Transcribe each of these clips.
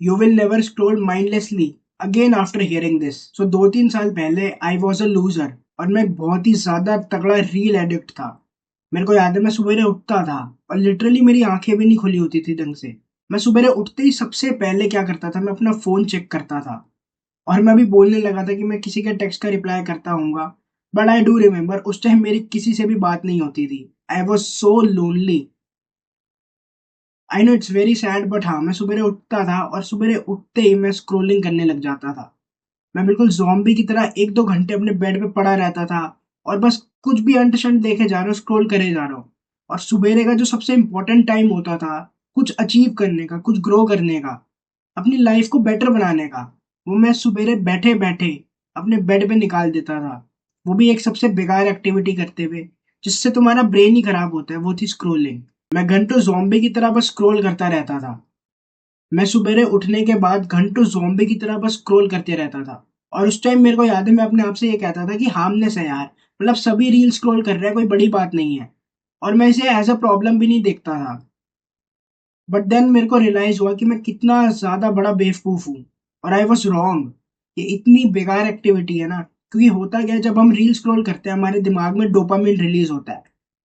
You will never scroll mindlessly again after hearing this. So 2-3 साल पहले I was a loser और मैं एक बहुत ही ज्यादा तगड़ा रील एडिक्ट था। मेरे को याद है मैं सुबह उठता था और लिटरली मेरी आंखें भी नहीं खुली होती थी ढंग से। मैं सुबह उठते ही सबसे पहले क्या करता था, मैं अपना फोन चेक करता था और मैं भी बोलने लगा था कि मैं किसी के टेक्स्ट का रिप्लाई करता हूँगा। बट आई डू रिमेम्बर उस टाइम मेरी किसी से भी बात नहीं होती थी। I was so lonely. I know it's very sad but हाँ, मैं सुबह उठता था और सुबह उठते ही मैं स्क्रॉलिंग करने लग जाता था। मैं बिल्कुल ज़ॉम्बी की तरह 1-2 घंटे अपने बेड पे पड़ा रहता था और बस कुछ भी अंट-शंट देखे जा रहा हूँ, स्क्रॉल करे जा रहा हूँ। और सुबेरे का जो सबसे इम्पोर्टेंट टाइम होता था, कुछ अचीव करने का, कुछ ग्रो करने का, अपनी लाइफ़ को बेटर बनाने का, वो मैं सुबेरे बैठे-बैठे अपने बेड पे निकाल देता था। वो भी एक सबसे बेकार एक्टिविटी करते हुए, जिससे तुम्हारा ब्रेन ही खराब होता है, वो थी स्क्रॉलिंग। मैं घंटों ज़ॉम्बी की तरह बस स्क्रॉल करता रहता था। मैं सुबेरे उठने के बाद घंटों ज़ॉम्बी की तरह बस स्क्रॉल करते रहता था। और उस टाइम मेरे को याद है मैं अपने आप से ये कहता था कि हार्मलेस है यार, मतलब सभी रील स्क्रॉल कर रहे हैं, कोई बड़ी बात नहीं है। और मैं इसे एज़ अ प्रॉब्लम भी नहीं देखता था। बट देन मेरे को रियलाइज़ हुआ कि मैं कितना ज़्यादा बड़ा बेवकूफ़ हूँ और आई वाज़ रॉन्ग। ये इतनी बेकार एक्टिविटी है ना, क्योंकि होता क्या है जब हम रील स्क्रॉल करते हैं हमारे दिमाग में डोपामाइन रिलीज़ होता है।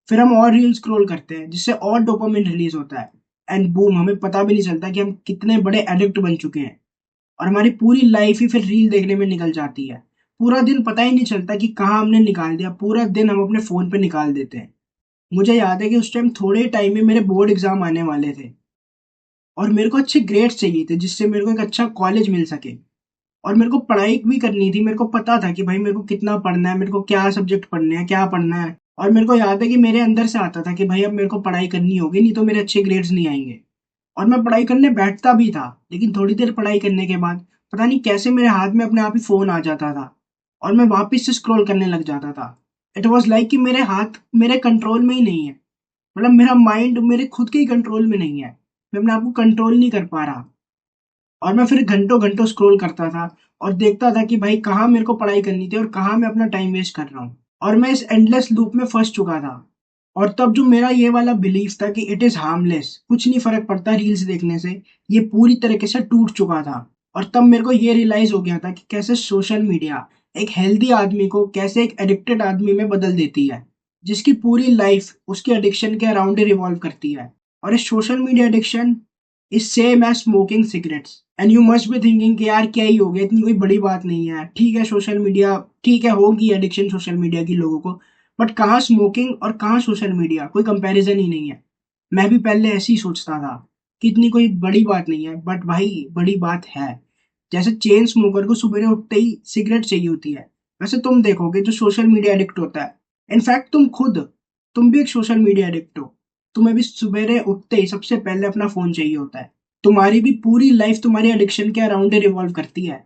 फिर हम और रील स्क्रॉल करते हैं जिससे और डोपामाइन रिलीज़ होता है एंड बूम, हमें पता भी नहीं चलता कि हम कितने बड़े एडिक्ट बन चुके हैं। और हमारी पूरी लाइफ ही फिर रील देखने में निकल जाती है। पूरा दिन पता ही नहीं चलता कि कहाँ हमने निकाल दिया, पूरा दिन हम अपने फ़ोन पे निकाल देते हैं। मुझे याद है कि उस टाइम थोड़े टाइम में मेरे बोर्ड एग्ज़ाम आने वाले थे और मेरे को अच्छे ग्रेड्स चाहिए थे जिससे मेरे को एक अच्छा कॉलेज मिल सके और मेरे को पढ़ाई भी करनी थी। मेरे को पता था कि भाई मेरे को कितना पढ़ना है, मेरे को क्या सब्जेक्ट पढ़ने हैं, क्या पढ़ना है। और मेरे को याद है कि मेरे अंदर से आता था कि भाई अब मेरे को पढ़ाई करनी होगी, नहीं तो मेरे अच्छे ग्रेड्स नहीं आएँगे। और मैं पढ़ाई करने बैठता भी था, लेकिन थोड़ी देर पढ़ाई करने के बाद पता नहीं कैसे मेरे हाथ में अपने आप ही फ़ोन आ जाता था और मैं वापस से स्क्रॉल करने लग जाता था। इट वाज़ लाइक कि मेरे हाथ मेरे कंट्रोल में ही नहीं है। मतलब मेरा माइंड मेरे खुद के ही कंट्रोल में नहीं है। मैं अपने आप को कंट्रोल नहीं कर पा रहा और मैं फिर घंटों-घंटों स्क्रॉल करता था और देखता था कि भाई कहाँ मेरे को पढ़ाई करनी थी और कहाँ मैं अपना टाइम वेस्ट कर रहा हूँ। और मैं इस एंडलेस लूप में फँस चुका था। और तब जो मेरा ये वाला बिलीफ था कि इट इज़ हार्मलेस, कुछ नहीं फ़र्क पड़ता रील्स देखने से, ये पूरी तरीके से टूट चुका था। और तब मेरे को ये रियलाइज़ हो गया था कि कैसे सोशल मीडिया एक हेल्दी आदमी को कैसे एक एडिक्टेड आदमी में बदल देती है, जिसकी पूरी लाइफ़ उसके एडिक्शन के अराउंड ही रिवॉल्व करती है। और ये social media addiction is same as smoking cigarettes and you must be thinking कि यार क्या ही हो गया, इतनी कोई बड़ी बात नहीं है। ठीक है सोशल मीडिया, ठीक है होगी एडिक्शन सोशल मीडिया की लोगों को, बट कहाँ स्मोकिंग और कहाँ सोशल मीडिया, कोई कंपैरिज़न ही नहीं है। मैं भी पहले ऐसे ही सोचता था कि इतनी कोई बड़ी बात नहीं है, बट भाई बड़ी बात है। जैसे चेन स्मोकर को सुबह उठते ही सिगरेट चाहिए होती है, वैसे तुम देखोगे जो सोशल मीडिया एडिक्ट होता है, इनफैक्ट तुम भी एक सोशल मीडिया एडिक्ट हो। तुम्हें भी सुबेरे उठते ही सबसे पहले अपना फ़ोन चाहिए होता है। तुम्हारी भी पूरी लाइफ़ तुम्हारी एडिक्शन के अराउंड ही रिवॉल्व करती है।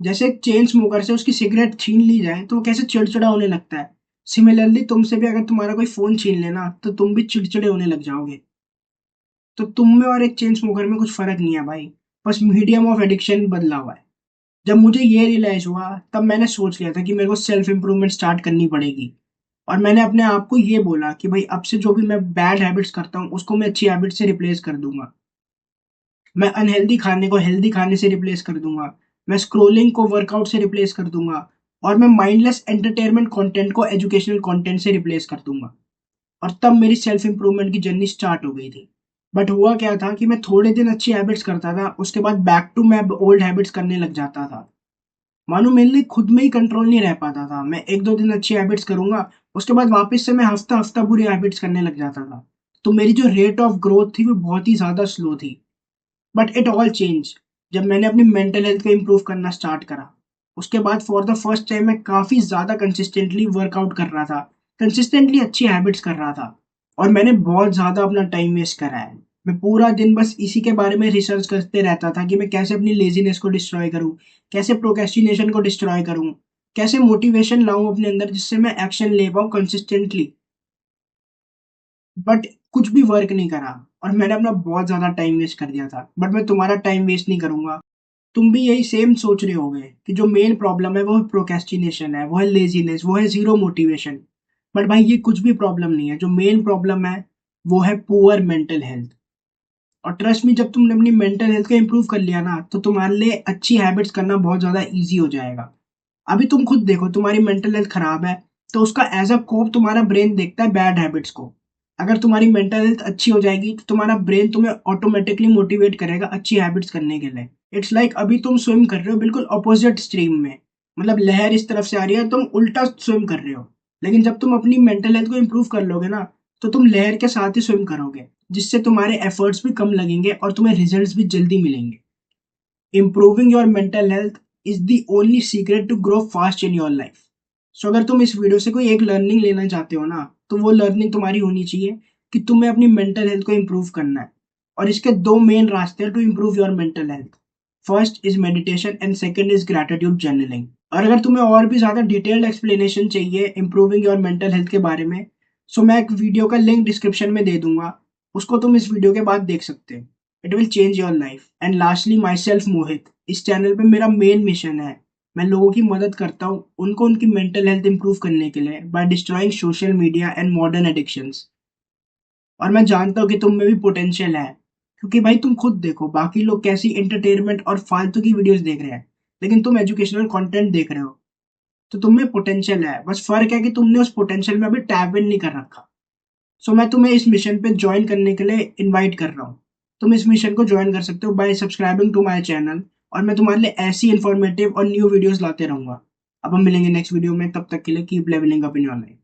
जैसे एक चेन स्मोकर से उसकी सिगरेट छीन ली जाए तो वो कैसे चिड़चिड़ा होने लगता है। सिमिलरली तुमसे भी अगर तुम्हारा कोई फ़ोन छीन लेना तो तुम भी चिड़चिड़े होने लग जाओगे। तो तुम में और एक चेन स्मोकर में कुछ फ़र्क नहीं है भाई, बस मीडियम ऑफ एडिक्शन बदला हुआ है। जब मुझे ये रियलाइज़ हुआ तब मैंने सोच लिया था कि मेरे को सेल्फ इम्प्रूवमेंट स्टार्ट करनी पड़ेगी। और मैंने अपने आप को ये बोला कि भाई अब से जो भी मैं बैड हैबिट्स करता हूँ उसको मैं अच्छी हैबिट से रिप्लेस कर दूँगा। मैं अनहेल्दी खाने को हेल्दी खाने से रिप्लेस कर दूँगा। मैं स्क्रॉलिंग को वर्कआउट से रिप्लेस कर दूँगा और मैं माइंडलेस एंटरटेनमेंट कंटेंट को एजुकेशनल कंटेंट से रिप्लेस कर दूँगा। और तब मेरी सेल्फ इम्प्रूवमेंट की जर्नी स्टार्ट हो गई थी। बट हुआ क्या था कि मैं थोड़े दिन अच्छी हैबिट्स करता था, उसके बाद बैक टू मैं ओल्ड हैबिट्स करने लग जाता था। मानो मेरे लिए खुद में ही कंट्रोल नहीं रह पाता था। मैं 1-2 दिन अच्छी हैबिट्स करूँगा, उसके बाद वापस से मैं हफ्ता-हफ्ता बुरी हैबिट्स करने लग जाता था। तो मेरी जो रेट ऑफ ग्रोथ थी वो बहुत ही ज़्यादा स्लो थी। बट इट ऑल चेंज जब मैंने अपनी मेंटल हेल्थ को इम्प्रूव करना स्टार्ट करा। उसके बाद फॉर द फर्स्ट टाइम मैं काफ़ी ज़्यादा कंसिस्टेंटली वर्कआउट कर रहा था, कंसिस्टेंटली अच्छी हैबिट्स कर रहा था और मैंने बहुत ज़्यादा अपना टाइम वेस्ट करा है। मैं पूरा दिन बस इसी के बारे में रिसर्च करते रहता था कि मैं कैसे अपनी लेज़ीनेस को डिस्ट्रॉय करूँ, कैसे प्रोक्रेस्टिनेशन को डिस्ट्रॉय करूँ, कैसे मोटिवेशन लाऊँ अपने अंदर जिससे मैं एक्शन ले पाऊँ कंसिस्टेंटली। बट कुछ भी वर्क नहीं करा और मैंने अपना बहुत ज़्यादा टाइम वेस्ट कर दिया था। बट मैं तुम्हारा टाइम वेस्ट नहीं करूँगा। तुम भी यही सेम सोच रहे होगे कि जो मेन प्रॉब्लम है वो प्रोक्रेस्टिनेशन है, वो है लेज़ीनेस, वो है ज़ीरो मोटिवेशन। बट भाई ये कुछ भी प्रॉब्लम नहीं है, जो मेन प्रॉब्लम है वो है पुअर मेंटल हेल्थ। और ट्रस्ट मी, जब तुमने अपनी मेंटल हेल्थ को इम्प्रूव कर लिया ना, तो तुम्हारे लिए अच्छी हैबिट्स करना बहुत ज़्यादा ईज़ी हो जाएगा। अभी तुम खुद देखो, तुम्हारी मेंटल हेल्थ खराब है, तो उसका एज़ अ कोप तुम्हारा ब्रेन देखता है बैड हैबिट्स को। अगर तुम्हारी मेंटल हेल्थ अच्छी हो जाएगी, तो तुम्हारा ब्रेन तुम्हें ऑटोमैटिकली मोटिवेट करेगा अच्छी हैबिट्स करने के लिए। इट्स लाइक अभी तुम स्विम कर रहे हो बिल्कुल अपोज़िट स्ट्रीम में, मतलब लहर इस तरफ से आ रही है, तुम उल्टा स्विम कर रहे हो। लेकिन जब तुम अपनी मेंटल हेल्थ को इम्प्रूव कर लोगे ना, तो तुम लहर के साथ ही स्विम करोगे, जिससे तुम्हारे एफर्ट्स भी कम लगेंगे और तुम्हें रिजल्ट्स भी जल्दी मिलेंगे। Improving your mental health is the only secret to grow fast in your life. So अगर तुम इस वीडियो से कोई एक लर्निंग लेना चाहते हो ना, तो वो लर्निंग तुम्हारी होनी चाहिए कि तुम्हें अपनी मेंटल हेल्थ को इम्प्रूव करना है। और इसके दो मेन रास्ते हैं to improve your mental health. First is meditation and second is gratitude journaling. और अगर तुम्हें और भी ज्यादा डिटेल्ड एक्सप्लेनेशन चाहिए इम्प्रूविंग योर मेंटल हेल्थ के बारे में, सो मैं एक वीडियो का लिंक डिस्क्रिप्शन में दे दूंगा, उसको तुम इस वीडियो के बाद देख सकते हो। It will change your life. And lastly, myself Mohit, इस चैनल पे मेरा मेन मिशन है, मैं लोगों की मदद करता हूँ उनको उनकी मेंटल हेल्थ इंप्रूव करने के लिए by destroying social media and modern addictions. और मैं जानता हूँ कि तुम में भी पोटेंशियल है, क्योंकि भाई तुम खुद देखो बाकी लोग कैसी एंटरटेनमेंट और फालतू की वीडियोस देख रहे हैं, लेकिन तुम एजुकेशनल कंटेंट देख रहे हो। तो तुम में पोटेंशियल है, बस फर्क है कि तुमने उस पोटेंशियल में अभी टैप इन नहीं कर रखा। सो मैं तुम्हें इस मिशन पे ज्वाइन करने के लिए इनवाइट कर रहा हूँ। तुम इस मिशन को ज्वाइन कर सकते हो by subscribing to my channel, और मैं तुम्हारे लिए ऐसी इन्फॉर्मेटिव और न्यू वीडियोस लाते रहूंगा। अब हम मिलेंगे नेक्स्ट वीडियो में, तब तक के लिए keep levelling up in your life.